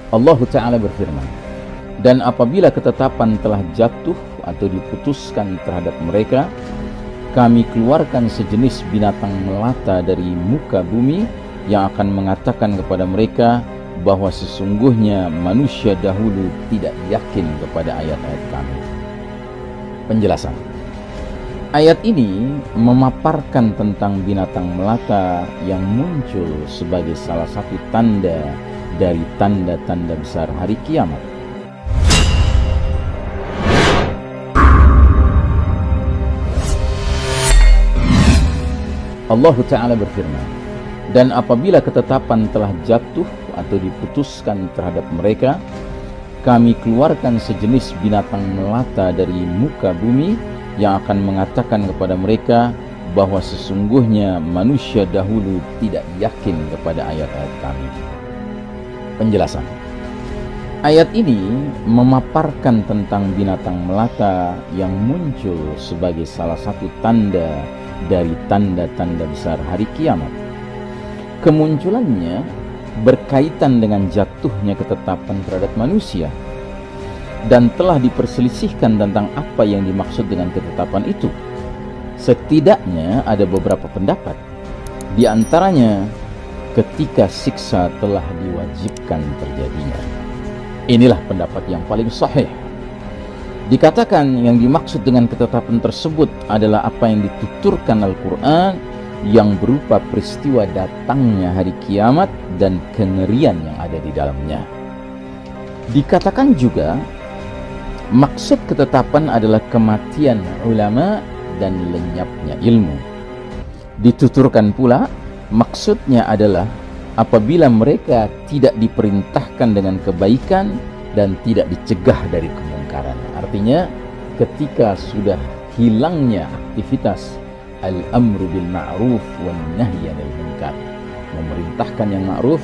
Allah Ta'ala berfirman, dan apabila ketetapan telah jatuh atau diputuskan terhadap mereka, kami keluarkan sejenis binatang melata dari muka bumi yang akan mengatakan kepada mereka bahwa sesungguhnya manusia dahulu tidak yakin kepada ayat-ayat kami. Penjelasan. Ayat ini memaparkan tentang binatang melata yang muncul sebagai salah satu tanda dari tanda-tanda besar hari kiamat. Allah Ta'ala berfirman, dan apabila ketetapan telah jatuh atau diputuskan terhadap mereka, kami keluarkan sejenis binatang melata dari muka bumi yang akan mengatakan kepada mereka bahwa sesungguhnya manusia dahulu tidak yakin kepada ayat-ayat kami. Penjelasan. Ayat ini memaparkan tentang binatang melata yang muncul sebagai salah satu tanda dari tanda-tanda besar hari kiamat. Kemunculannya berkaitan dengan jatuhnya ketetapan terhadap manusia, dan telah diperselisihkan tentang apa yang dimaksud dengan ketetapan itu. Setidaknya ada beberapa pendapat, di antaranya ketika siksa telah diwajibkan terjadinya. Inilah pendapat yang paling sahih. Dikatakan yang dimaksud dengan ketetapan tersebut adalah apa yang dituturkan Al-Quran yang berupa peristiwa datangnya hari kiamat dan kengerian yang ada di dalamnya. Dikatakan juga maksud ketetapan adalah kematian ulama dan lenyapnya ilmu. Dituturkan pula maksudnya adalah apabila mereka tidak diperintahkan dengan kebaikan dan tidak dicegah dari kemungkaran. Artinya ketika sudah hilangnya aktivitas al-amru bil ma'ruf wan nahyi 'anil munkar, memerintahkan yang ma'ruf,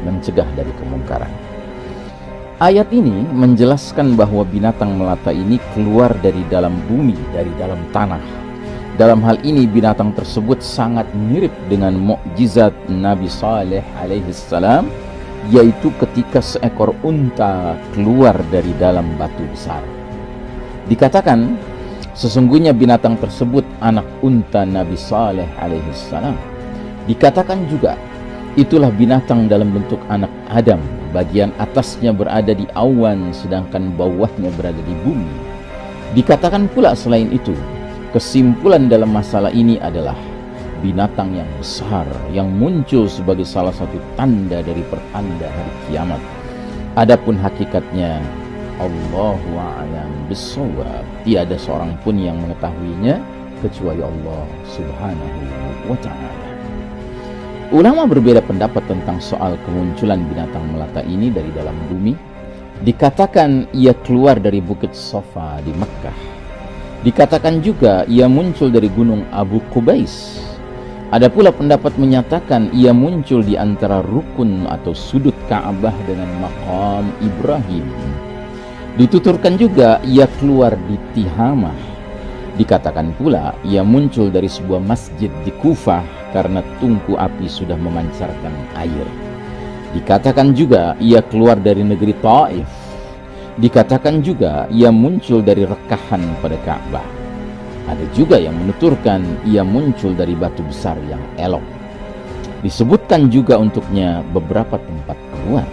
mencegah dari kemungkaran. Ayat ini menjelaskan bahwa binatang melata ini keluar dari dalam bumi, dari dalam tanah. Dalam hal ini binatang tersebut sangat mirip dengan mukjizat Nabi Saleh alaihi salam, yaitu ketika seekor unta keluar dari dalam batu besar. Dikatakan sesungguhnya binatang tersebut anak unta Nabi Saleh alaihi salam. Dikatakan juga itulah binatang dalam bentuk anak Adam, bagian atasnya berada di awan sedangkan bawahnya berada di bumi. Dikatakan pula selain itu, kesimpulan dalam masalah ini adalah binatang yang besar yang muncul sebagai salah satu tanda dari pertanda hari kiamat. Adapun hakikatnya, Allahu a'lam bissawab, tiada seorang pun yang mengetahuinya kecuali Allah Subhanahu wa ta'ala. Ulama berbeda pendapat tentang soal kemunculan binatang melata ini dari dalam bumi. Dikatakan ia keluar dari Bukit Safa di Mekkah. Dikatakan juga ia muncul dari gunung Abu Qubais. Ada pula pendapat menyatakan ia muncul di antara rukun atau sudut Ka'bah dengan maqam Ibrahim. Dituturkan juga ia keluar di Tihamah. Dikatakan pula ia muncul dari sebuah masjid di Kufah karena tungku api sudah memancarkan air. Dikatakan juga ia keluar dari negeri Taif. Dikatakan juga ia muncul dari rekahan pada Ka'bah. Ada juga yang menuturkan ia muncul dari batu besar yang elok. Disebutkan juga untuknya beberapa tempat keluar.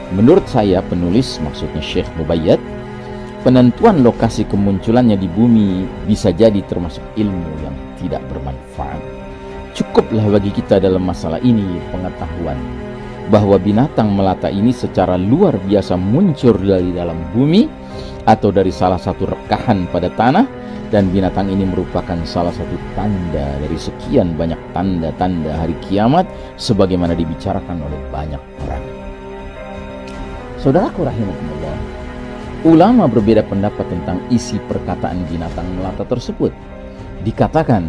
Menurut saya penulis, maksudnya Syekh Mubayyad, penentuan lokasi kemunculannya di bumi bisa jadi termasuk ilmu yang tidak bermanfaat. Cukuplah bagi kita dalam masalah ini pengetahuan bahwa binatang melata ini secara luar biasa muncul dari dalam bumi atau dari salah satu rekahan pada tanah, dan binatang ini merupakan salah satu tanda dari sekian banyak tanda-tanda hari kiamat sebagaimana dibicarakan oleh banyak orang. Saudaraku rahimakumullah, ulama berbeda pendapat tentang isi perkataan binatang melata tersebut. Dikatakan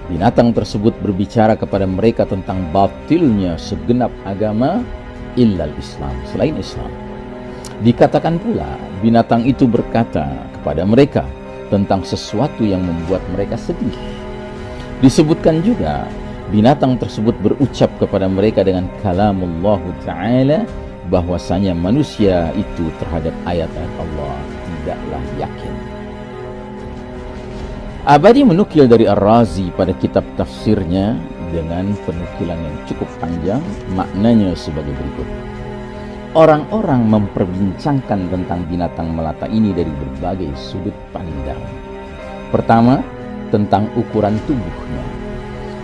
binatang tersebut berbicara kepada mereka tentang batilnya segenap agama illal Islam, selain Islam. Dikatakan pula binatang itu berkata kepada mereka tentang sesuatu yang membuat mereka sedih. Disebutkan juga binatang tersebut berucap kepada mereka dengan kalamullah Ta'ala bahwasanya manusia itu terhadap ayat-ayat Allah tidaklah yakin. Abadi menukil dari Ar-Razi pada kitab tafsirnya dengan penukilan yang cukup panjang, maknanya sebagai berikut. Orang-orang memperbincangkan tentang binatang melata ini dari berbagai sudut pandang. Pertama, tentang ukuran tubuhnya.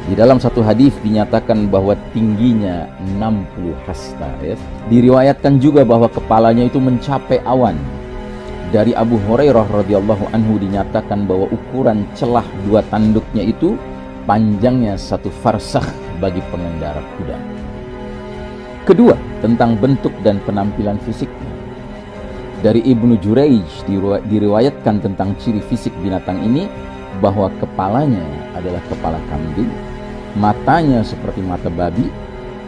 Di dalam satu hadis dinyatakan bahwa tingginya 60 hasta. Diriwayatkan juga bahwa kepalanya itu mencapai awan. Dari Abu Hurairah radhiyallahu anhu dinyatakan bahwa ukuran celah dua tanduknya itu panjangnya 1 farsakh bagi pengendara kuda. Kedua, tentang bentuk dan penampilan fisiknya. Dari Ibnu Jurayj diriwayatkan tentang ciri fisik binatang ini bahwa kepalanya adalah kepala kambing, matanya seperti mata babi,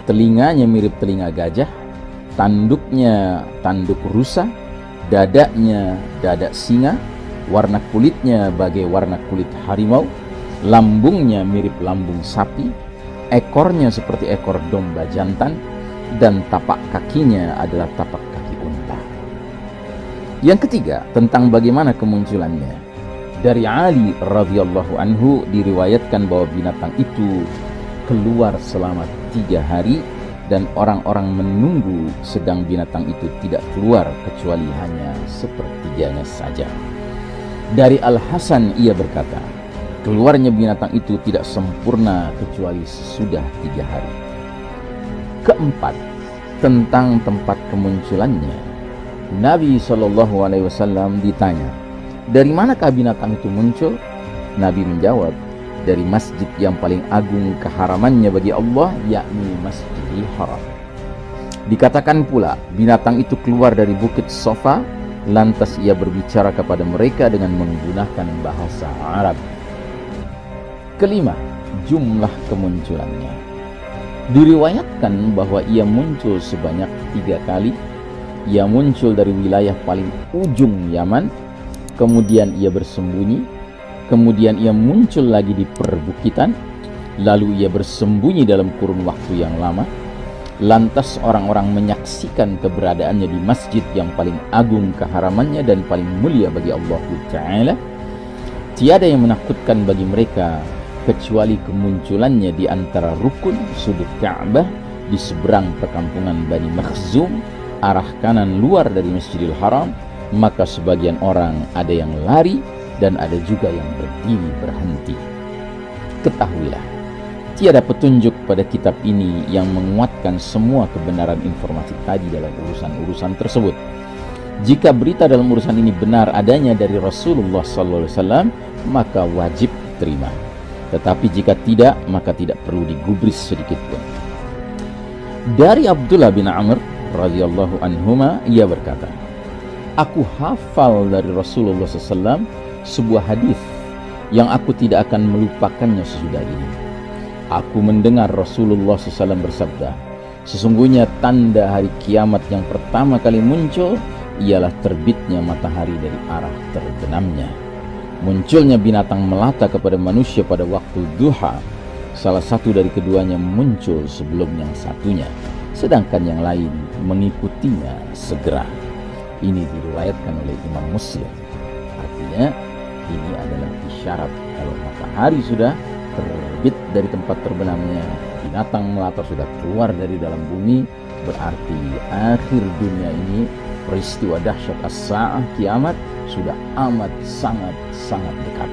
telinganya mirip telinga gajah, tanduknya tanduk rusa, dadanya dada singa, warna kulitnya bagai warna kulit harimau, lambungnya mirip lambung sapi, ekornya seperti ekor domba jantan, dan tapak kakinya adalah tapak kaki unta. Yang ketiga, tentang bagaimana kemunculannya. Dari Ali radhiyallahu anhu diriwayatkan bahwa binatang itu keluar selama 3 hari dan orang-orang menunggu, sedang binatang itu tidak keluar kecuali hanya sepertiganya saja. Dari Al-Hasan ia berkata, keluarnya binatang itu tidak sempurna kecuali sesudah 3 hari. Keempat, tentang tempat kemunculannya. Nabi SAW ditanya, dari manakah binatang itu muncul? Nabi menjawab, dari masjid yang paling agung keharamannya bagi Allah, yakni Masjidil Haram. Dikatakan pula, binatang itu keluar dari bukit Sofa, lantas ia berbicara kepada mereka dengan menggunakan bahasa Arab. Kelima, jumlah kemunculannya. Diriwayatkan bahwa ia muncul sebanyak 3 kali. Ia muncul dari wilayah paling ujung Yaman, kemudian ia bersembunyi, kemudian ia muncul lagi di perbukitan, lalu ia bersembunyi dalam kurun waktu yang lama. Lantas orang-orang menyaksikan keberadaannya di masjid yang paling agung keharamannya dan paling mulia bagi Allah Ta'ala. Tiada yang menakutkan bagi mereka kecuali kemunculannya di antara rukun sudut Ka'bah di seberang perkampungan Bani Makhzum, arah kanan luar dari Masjidil Haram. Maka sebagian orang ada yang lari dan ada juga yang berdiri berhenti. Ketahuilah, tiada petunjuk pada kitab ini yang menguatkan semua kebenaran informasi tadi dalam urusan-urusan tersebut. Jika berita dalam urusan ini benar adanya dari Rasulullah SAW, maka wajib terima. Tetapi jika tidak, maka tidak perlu digubris sedikit pun. Dari Abdullah bin Amr radhiyallahu anhuma, ia berkata, aku hafal dari Rasulullah SAW sebuah hadis yang aku tidak akan melupakannya sesudah ini. Aku mendengar Rasulullah SAW bersabda, sesungguhnya tanda hari kiamat yang pertama kali muncul ialah terbitnya matahari dari arah terbenamnya. Munculnya binatang melata kepada manusia pada waktu duha. Salah satu dari keduanya muncul sebelum yang satunya, sedangkan yang lain mengikutinya segera. Ini diriwayatkan oleh Imam Muslim. Artinya ini adalah isyarat kalau matahari sudah terbit dari tempat terbenamnya, binatang melata sudah keluar dari dalam bumi, berarti akhir dunia ini, peristiwa dahsyat as-sa'ah, kiamat, sudah amat sangat dekat.